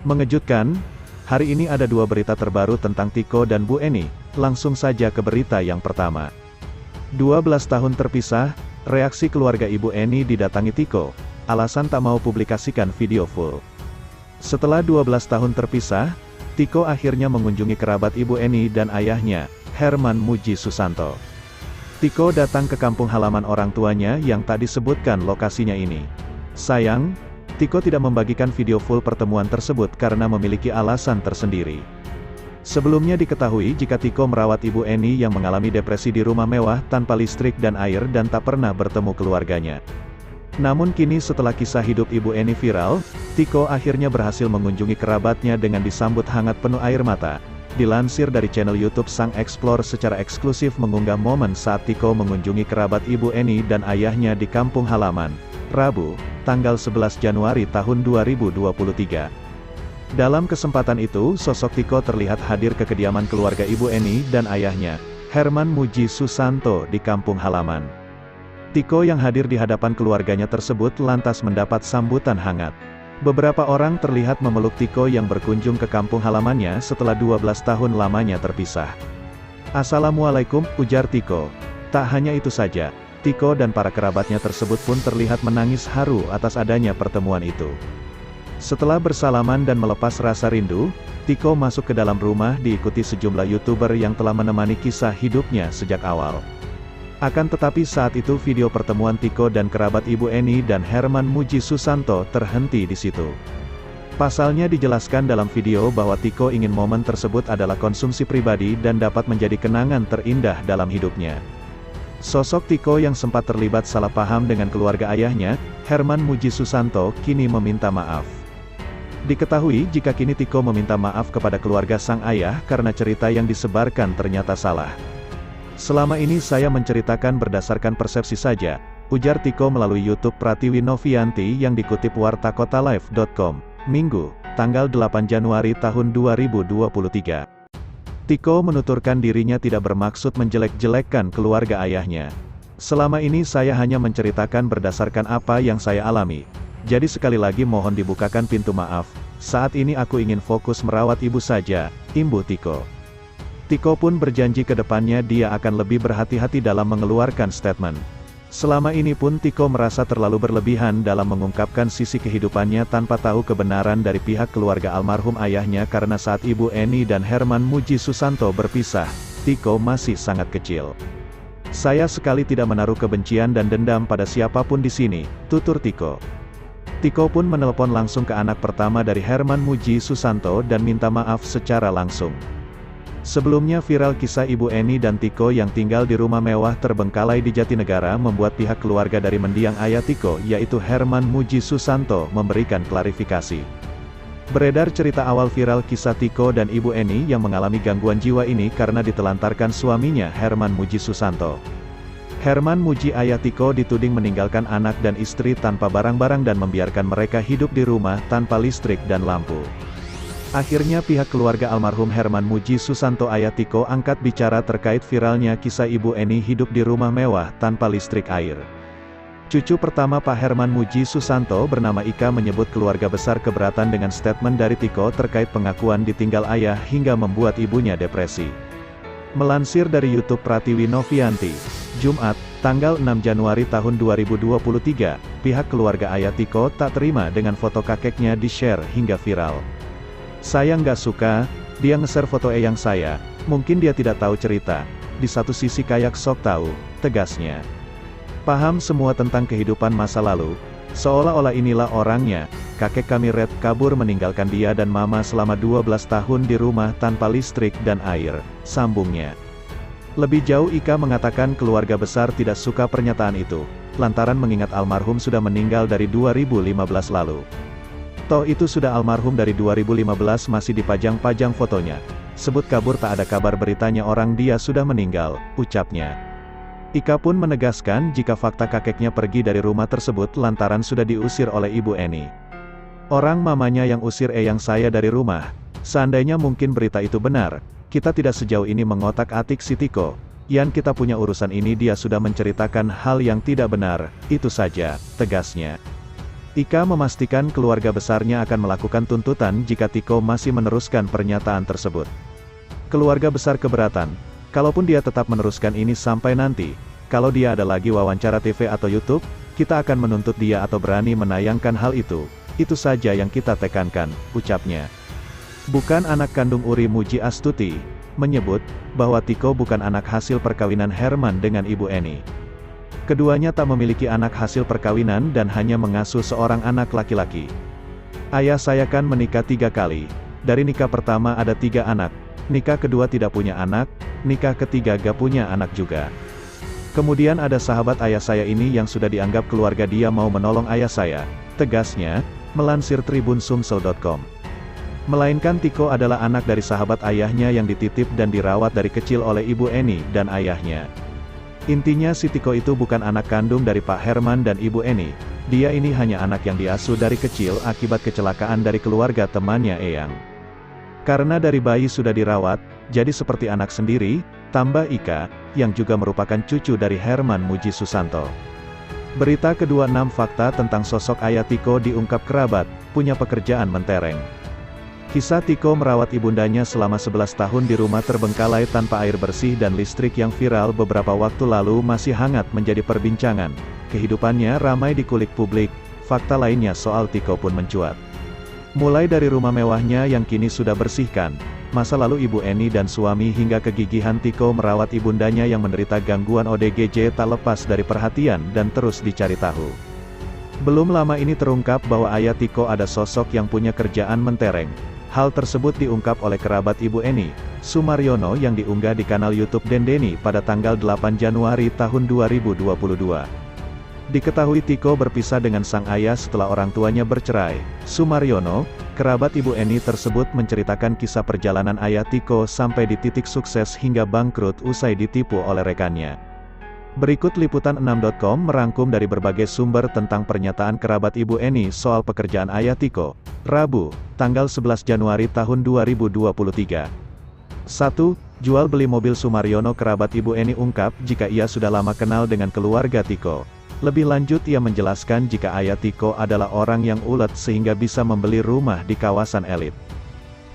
Mengejutkan, hari ini ada dua berita terbaru tentang Tiko dan Bu Eni, langsung saja ke berita yang pertama. 12 tahun terpisah, reaksi keluarga Ibu Eni didatangi Tiko, alasan tak mau publikasikan video full. Setelah 12 tahun terpisah, Tiko akhirnya mengunjungi kerabat Ibu Eni dan ayahnya, Herman Muji Susanto. Tiko datang ke kampung halaman orang tuanya yang tak disebutkan lokasinya ini. Sayang, Tiko tidak membagikan video full pertemuan tersebut karena memiliki alasan tersendiri. Sebelumnya diketahui jika Tiko merawat Ibu Eni yang mengalami depresi di rumah mewah tanpa listrik dan air dan tak pernah bertemu keluarganya. Namun kini setelah kisah hidup Ibu Eni viral, Tiko akhirnya berhasil mengunjungi kerabatnya dengan disambut hangat penuh air mata. Dilansir dari channel YouTube Sang Explore secara eksklusif mengunggah momen saat Tiko mengunjungi kerabat Ibu Eni dan ayahnya di kampung halaman, Rabu, tanggal 11 Januari tahun 2023. Dalam kesempatan itu, sosok Tiko terlihat hadir ke kediaman keluarga Ibu Eni dan ayahnya, Herman Muji Susanto di kampung halaman. Tiko yang hadir di hadapan keluarganya tersebut lantas mendapat sambutan hangat. Beberapa orang terlihat memeluk Tiko yang berkunjung ke kampung halamannya setelah 12 tahun lamanya terpisah. "Assalamualaikum," ujar Tiko. Tak hanya itu saja, Tiko dan para kerabatnya tersebut pun terlihat menangis haru atas adanya pertemuan itu. Setelah bersalaman dan melepas rasa rindu, Tiko masuk ke dalam rumah diikuti sejumlah YouTuber yang telah menemani kisah hidupnya sejak awal. Akan tetapi saat itu video pertemuan Tiko dan kerabat Ibu Eni dan Herman Muji Susanto terhenti di situ. Pasalnya dijelaskan dalam video bahwa Tiko ingin momen tersebut adalah konsumsi pribadi dan dapat menjadi kenangan terindah dalam hidupnya. Sosok Tiko yang sempat terlibat salah paham dengan keluarga ayahnya, Herman Muji Susanto, kini meminta maaf. Diketahui jika kini Tiko meminta maaf kepada keluarga sang ayah karena cerita yang disebarkan ternyata salah. "Selama ini saya menceritakan berdasarkan persepsi saja," ujar Tiko melalui YouTube Pratiwi Novianti yang dikutip wartakotalive.com, Minggu, tanggal 8 Januari tahun 2023. Tiko menuturkan dirinya tidak bermaksud menjelek-jelekkan keluarga ayahnya. "Selama ini saya hanya menceritakan berdasarkan apa yang saya alami. Jadi sekali lagi mohon dibukakan pintu maaf. Saat ini aku ingin fokus merawat ibu saja," imbuh Tiko. Tiko pun berjanji ke depannya dia akan lebih berhati-hati dalam mengeluarkan statement. Selama ini pun Tiko merasa terlalu berlebihan dalam mengungkapkan sisi kehidupannya tanpa tahu kebenaran dari pihak keluarga almarhum ayahnya karena saat Ibu Eni dan Herman Muji Susanto berpisah, Tiko masih sangat kecil. "Saya sekali tidak menaruh kebencian dan dendam pada siapapun di sini," tutur Tiko. Tiko pun menelpon langsung ke anak pertama dari Herman Muji Susanto dan minta maaf secara langsung. Sebelumnya viral kisah Ibu Eni dan Tiko yang tinggal di rumah mewah terbengkalai di Jatinegara membuat pihak keluarga dari mendiang ayah Tiko yaitu Herman Muji Susanto memberikan klarifikasi. Beredar cerita awal viral kisah Tiko dan Ibu Eni yang mengalami gangguan jiwa ini karena ditelantarkan suaminya Herman Muji Susanto. Herman Muji ayah Tiko dituding meninggalkan anak dan istri tanpa barang-barang dan membiarkan mereka hidup di rumah tanpa listrik dan lampu. Akhirnya pihak keluarga almarhum Herman Muji Susanto ayah Tiko angkat bicara terkait viralnya kisah Ibu Eni hidup di rumah mewah tanpa listrik air. Cucu pertama Pak Herman Muji Susanto bernama Ika menyebut keluarga besar keberatan dengan statement dari Tiko terkait pengakuan ditinggal ayah hingga membuat ibunya depresi. Melansir dari YouTube Pratiwi Novianti, Jumat, tanggal 6 Januari tahun 2023, pihak keluarga ayah Tiko tak terima dengan foto kakeknya di-share hingga viral. "Saya nggak suka, dia nge-share foto eyang saya, mungkin dia tidak tahu cerita, di satu sisi kayak sok tahu," tegasnya. "Paham semua tentang kehidupan masa lalu, seolah-olah inilah orangnya, kakek kami Red kabur meninggalkan dia dan mama selama 12 tahun di rumah tanpa listrik dan air," sambungnya. Lebih jauh Ika mengatakan keluarga besar tidak suka pernyataan itu, lantaran mengingat almarhum sudah meninggal dari 2015 lalu. "Toh itu sudah almarhum dari 2015 masih dipajang-pajang fotonya. Sebut kabur tak ada kabar beritanya orang dia sudah meninggal," ucapnya. Ika pun menegaskan jika fakta kakeknya pergi dari rumah tersebut lantaran sudah diusir oleh Ibu Eni. "Orang mamanya yang usir eyang saya dari rumah. Seandainya mungkin berita itu benar, kita tidak sejauh ini mengotak-atik si Tiko. Yang kita punya urusan ini dia sudah menceritakan hal yang tidak benar, itu saja," tegasnya. Ika memastikan keluarga besarnya akan melakukan tuntutan jika Tiko masih meneruskan pernyataan tersebut. Keluarga besar keberatan, kalaupun dia tetap meneruskan ini sampai nanti, kalau dia ada lagi wawancara TV atau YouTube, kita akan menuntut dia atau berani menayangkan hal itu saja yang kita tekankan, ucapnya. Bukan anak kandung Uri Muji Astuti, menyebut, bahwa Tiko bukan anak hasil perkawinan Herman dengan Ibu Eni. Keduanya tak memiliki anak hasil perkawinan dan hanya mengasuh seorang anak laki-laki. Ayah saya kan menikah 3 kali. Dari nikah pertama ada 3 anak, nikah kedua tidak punya anak, nikah ketiga gak punya anak juga. Kemudian ada sahabat ayah saya ini yang sudah dianggap keluarga dia mau menolong ayah saya, tegasnya, melansir tribunsumsel.com. Melainkan Tiko adalah anak dari sahabat ayahnya yang dititip dan dirawat dari kecil oleh Ibu Eni dan ayahnya. Intinya si Tiko itu bukan anak kandung dari Pak Herman dan Ibu Eni, dia ini hanya anak yang diasuh dari kecil akibat kecelakaan dari keluarga temannya Eyang. Karena dari bayi sudah dirawat, jadi seperti anak sendiri, tambah Ika, yang juga merupakan cucu dari Herman Muji Susanto. Berita kedua, 6 fakta tentang sosok ayah Tiko diungkap kerabat, punya pekerjaan mentereng. Kisah Tiko merawat ibundanya selama 11 tahun di rumah terbengkalai tanpa air bersih dan listrik yang viral beberapa waktu lalu masih hangat menjadi perbincangan. Kehidupannya ramai dikulik publik, fakta lainnya soal Tiko pun mencuat. Mulai dari rumah mewahnya yang kini sudah bersihkan, masa lalu Ibu Eni dan suami hingga kegigihan Tiko merawat ibundanya yang menderita gangguan ODGJ tak lepas dari perhatian dan terus dicari tahu. Belum lama ini terungkap bahwa ayah Tiko ada sosok yang punya kerjaan mentereng. Hal tersebut diungkap oleh kerabat Ibu Eni, Sumaryono yang diunggah di kanal YouTube Dendeni pada tanggal 8 Januari tahun 2022. Diketahui Tiko berpisah dengan sang ayah setelah orang tuanya bercerai. Sumaryono, kerabat Ibu Eni tersebut menceritakan kisah perjalanan ayah Tiko sampai di titik sukses hingga bangkrut usai ditipu oleh rekannya. Berikut liputan 6.com merangkum dari berbagai sumber tentang pernyataan kerabat Ibu Eni soal pekerjaan ayah Tiko, Rabu, tanggal 11 Januari tahun 2023. 1. Jual beli mobil. Sumaryono, kerabat Ibu Eni, ungkap jika ia sudah lama kenal dengan keluarga Tiko. Lebih lanjut ia menjelaskan jika ayah Tiko adalah orang yang ulet sehingga bisa membeli rumah di kawasan elit.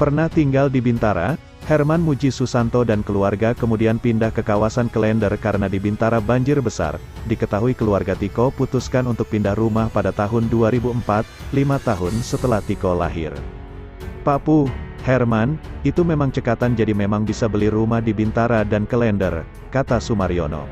Pernah tinggal di Bintara, Herman Muji Susanto dan keluarga kemudian pindah ke kawasan Klender karena di Bintara banjir besar. Diketahui keluarga Tiko putuskan untuk pindah rumah pada tahun 2004, 5 tahun setelah Tiko lahir. Papu, Herman, itu memang cekatan jadi memang bisa beli rumah di Bintara dan Klender, kata Sumaryono.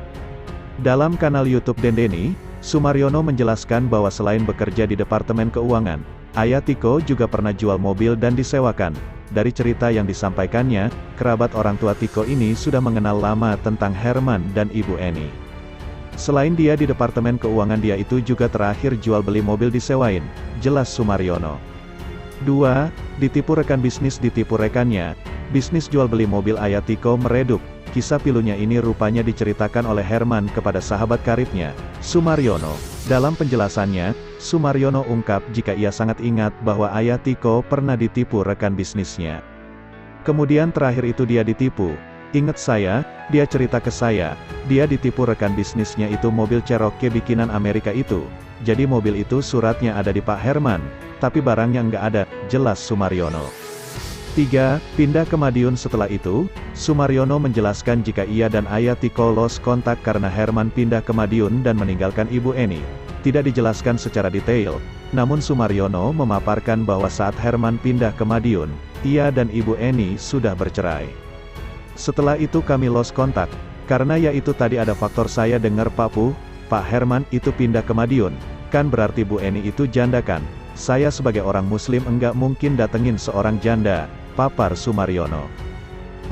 Dalam kanal YouTube Dendeni, Sumaryono menjelaskan bahwa selain bekerja di Departemen Keuangan, ayah Tiko juga pernah jual mobil dan disewakan. Dari cerita yang disampaikannya, kerabat orang tua Tiko ini sudah mengenal lama tentang Herman dan Ibu Eni. Selain dia di Departemen Keuangan, dia itu juga terakhir jual beli mobil disewain, jelas Sumaryono. 2. Ditipu rekan. Bisnis ditipu rekannya. Bisnis jual beli mobil ayah Tiko meredup. Kisah pilunya ini rupanya diceritakan oleh Herman kepada sahabat karibnya, Sumaryono. Dalam penjelasannya, Sumaryono ungkap jika ia sangat ingat bahwa ayah Tiko pernah ditipu rekan bisnisnya. Kemudian terakhir itu dia ditipu. Ingat saya, dia cerita ke saya, dia ditipu rekan bisnisnya itu mobil Cherokee bikinan Amerika itu. Jadi mobil itu suratnya ada di Pak Herman, tapi barangnya nggak ada, jelas Sumaryono. 3. Pindah ke Madiun. Setelah itu, Sumaryono menjelaskan jika ia dan ayah Tiko lost kontak karena Herman pindah ke Madiun dan meninggalkan Ibu Eni. Tidak dijelaskan secara detail, namun Sumaryono memaparkan bahwa saat Herman pindah ke Madiun, ia dan Ibu Eni sudah bercerai. Setelah itu kami lost kontak, karena ya itu tadi ada faktor saya dengar Papu, Pak Herman itu pindah ke Madiun, kan berarti Bu Eni itu janda kan? Saya sebagai orang muslim enggak mungkin datengin seorang janda, papar Sumaryono.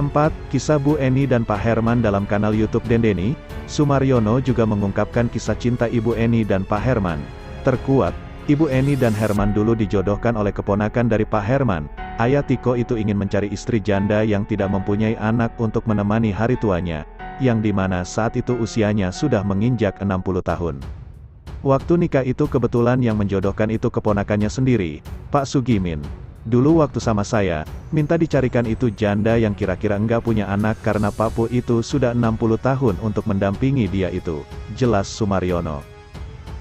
4. Kisah Bu Eni dan Pak Herman. Dalam kanal YouTube Dendeni, Sumaryono juga mengungkapkan kisah cinta Ibu Eni dan Pak Herman. Terkuat, Ibu Eni dan Herman dulu dijodohkan oleh keponakan dari Pak Herman. Ayah Tiko itu ingin mencari istri janda yang tidak mempunyai anak untuk menemani hari tuanya, yang dimana saat itu usianya sudah menginjak 60 tahun. Waktu nikah itu kebetulan yang menjodohkan itu keponakannya sendiri, Pak Sugimin. Dulu waktu sama saya, minta dicarikan itu janda yang kira-kira enggak punya anak karena Papu itu sudah 60 tahun untuk mendampingi dia itu, jelas Sumaryono.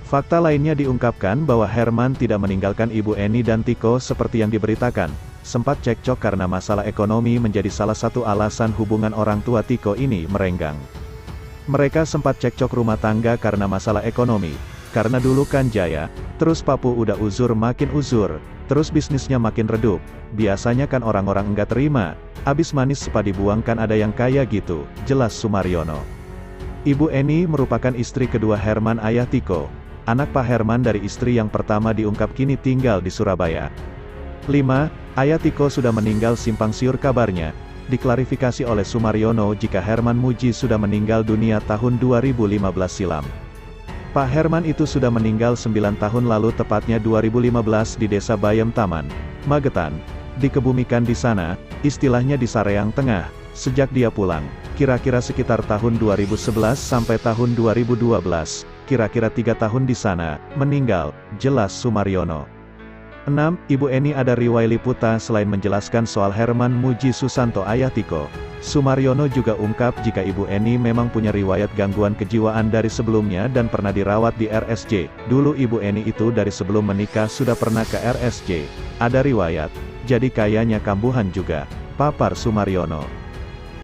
Fakta lainnya diungkapkan bahwa Herman tidak meninggalkan Ibu Eni dan Tiko seperti yang diberitakan. Sempat cekcok karena masalah ekonomi menjadi salah satu alasan hubungan orang tua Tiko ini merenggang. Mereka sempat cekcok rumah tangga karena masalah ekonomi. Karena dulu kan jaya, terus Papu udah uzur makin uzur, terus bisnisnya makin redup. Biasanya kan orang-orang enggak terima, abis manis sepa dibuang kan ada yang kaya gitu, jelas Sumaryono. Ibu Eni merupakan istri kedua Herman ayah Tiko. Anak Pak Herman dari istri yang pertama diungkap kini tinggal di Surabaya. 5. Ayah Tiko sudah meninggal simpang siur kabarnya. Diklarifikasi oleh Sumaryono jika Herman Muji sudah meninggal dunia tahun 2015 silam. Pak Herman itu sudah meninggal 9 tahun lalu tepatnya 2015 di Desa Bayam Taman, Magetan. Dikebumikan di sana, istilahnya di Sareang Tengah, sejak dia pulang, kira-kira sekitar tahun 2011 sampai tahun 2012. Kira-kira 3 tahun di sana, meninggal, jelas Sumaryono. 6. Ibu Eni ada riwayat liputan selain menjelaskan soal Herman Muji Susanto ayah Tiko. Sumaryono juga ungkap jika Ibu Eni memang punya riwayat gangguan kejiwaan dari sebelumnya dan pernah dirawat di RSJ. Dulu Ibu Eni itu dari sebelum menikah sudah pernah ke RSJ. Ada riwayat, jadi kayaknya kambuhan juga, papar Sumaryono.